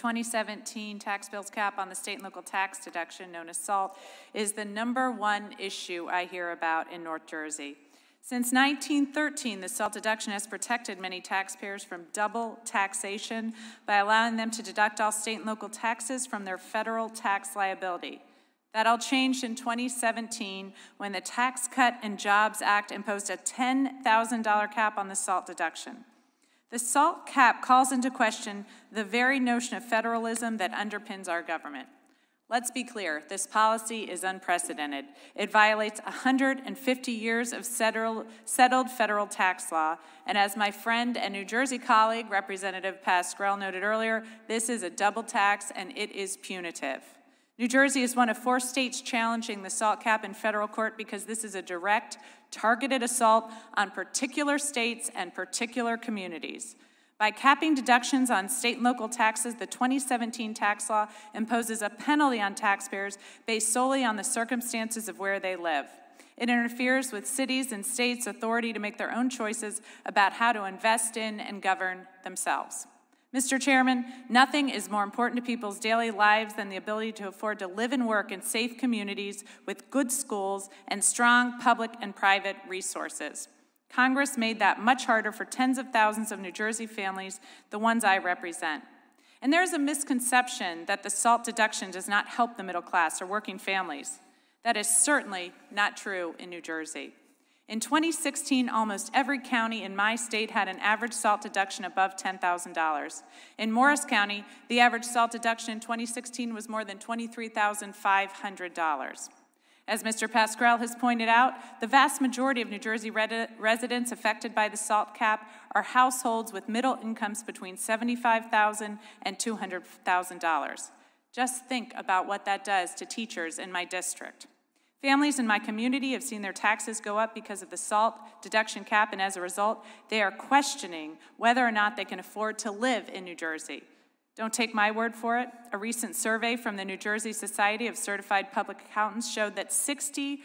2017 tax bill's cap on the state and local tax deduction, known as SALT, is the #1 issue I hear about in North Jersey. Since 1913, the SALT deduction has protected many taxpayers from double taxation by allowing them to deduct all state and local taxes from their federal tax liability. That all changed in 2017 when the Tax Cut and Jobs Act imposed a $10,000 cap on the SALT deduction. The SALT cap calls into question the very notion of federalism that underpins our government. Let's be clear, this policy is unprecedented. It violates 150 years of settled federal tax law, and as my friend and New Jersey colleague, Representative Pascrell, noted earlier, this is a double tax and it is punitive. New Jersey is one of 4 states challenging the SALT cap in federal court because this is a direct, targeted assault on particular states and particular communities. By capping deductions on state and local taxes, the 2017 tax law imposes a penalty on taxpayers based solely on the circumstances of where they live. It interferes with cities' and states' authority to make their own choices about how to invest in and govern themselves. Mr. Chairman, nothing is more important to people's daily lives than the ability to afford to live and work in safe communities with good schools and strong public and private resources. Congress made that much harder for tens of thousands of New Jersey families, the ones I represent. And there's a misconception that the SALT deduction does not help the middle class or working families. That is certainly not true in New Jersey. In 2016, almost every county in my state had an average SALT deduction above $10,000. In Morris County, the average SALT deduction in 2016 was more than $23,500. As Mr. Pascrell has pointed out, the vast majority of New Jersey residents affected by the SALT cap are households with middle incomes between $75,000 and $200,000. Just think about what that does to teachers in my district. Families in my community have seen their taxes go up because of the SALT deduction cap, and as a result, they are questioning whether or not they can afford to live in New Jersey. Don't take my word for it. A recent survey from the New Jersey Society of Certified Public Accountants showed that 60%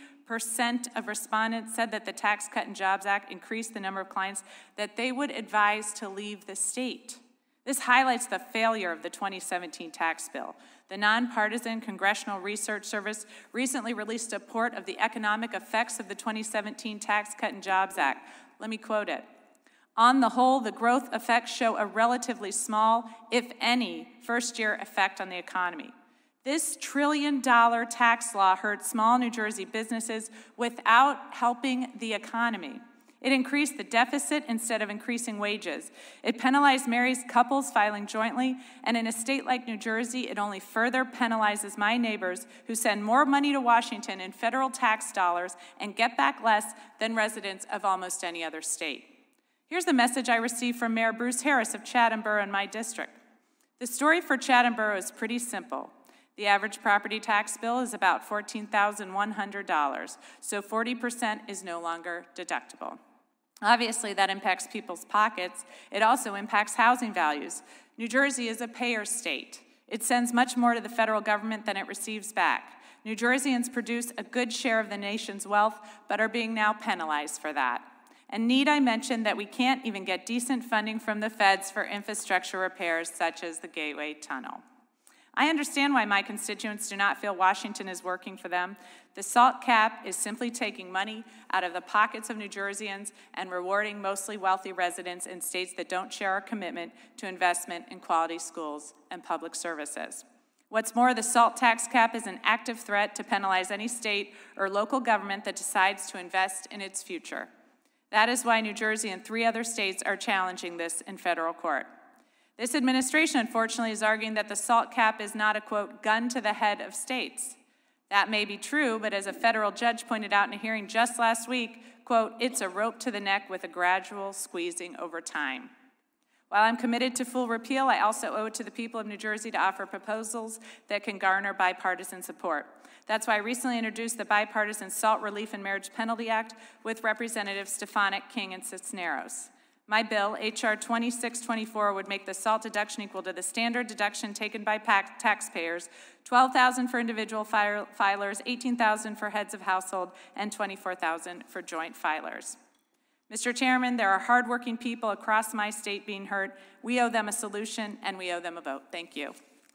of respondents said that the Tax Cut and Jobs Act increased the number of clients that they would advise to leave the state. This highlights the failure of the 2017 tax bill. The nonpartisan Congressional Research Service recently released a report of the economic effects of the 2017 Tax Cut and Jobs Act. Let me quote it. On the whole, the growth effects show a relatively small, if any, first-year effect on the economy. This $1 trillion tax law hurt small New Jersey businesses without helping the economy. It increased the deficit instead of increasing wages. It penalized married couples filing jointly, and in a state like New Jersey, it only further penalizes my neighbors who send more money to Washington in federal tax dollars and get back less than residents of almost any other state. Here's the message I received from Mayor Bruce Harris of Chatham Borough in my district. The story for Chatham Borough is pretty simple. The average property tax bill is about $14,100, so 40% is no longer deductible. Obviously, that impacts people's pockets. It also impacts housing values. New Jersey is a payer state. It sends much more to the federal government than it receives back. New Jerseyans produce a good share of the nation's wealth, but are being now penalized for that. And need I mention that we can't even get decent funding from the feds for infrastructure repairs such as the Gateway Tunnel. I understand why my constituents do not feel Washington is working for them. The SALT cap is simply taking money out of the pockets of New Jerseyans and rewarding mostly wealthy residents in states that don't share our commitment to investment in quality schools and public services. What's more, the SALT tax cap is an active threat to penalize any state or local government that decides to invest in its future. That is why New Jersey and 3 other states are challenging this in federal court. This administration, unfortunately, is arguing that the SALT cap is not a, quote, gun to the head of states. That may be true, but as a federal judge pointed out in a hearing just last week, quote, it's a rope to the neck with a gradual squeezing over time. While I'm committed to full repeal, I also owe it to the people of New Jersey to offer proposals that can garner bipartisan support. That's why I recently introduced the Bipartisan SALT Relief and Marriage Penalty Act with Representatives Stefanik, King, and Cisneros. My bill, H.R. 2624, would make the SALT deduction equal to the standard deduction taken by taxpayers, $12,000 for individual filers, $18,000 for heads of household, and $24,000 for joint filers. Mr. Chairman, there are hardworking people across my state being hurt. We owe them a solution, and we owe them a vote. Thank you.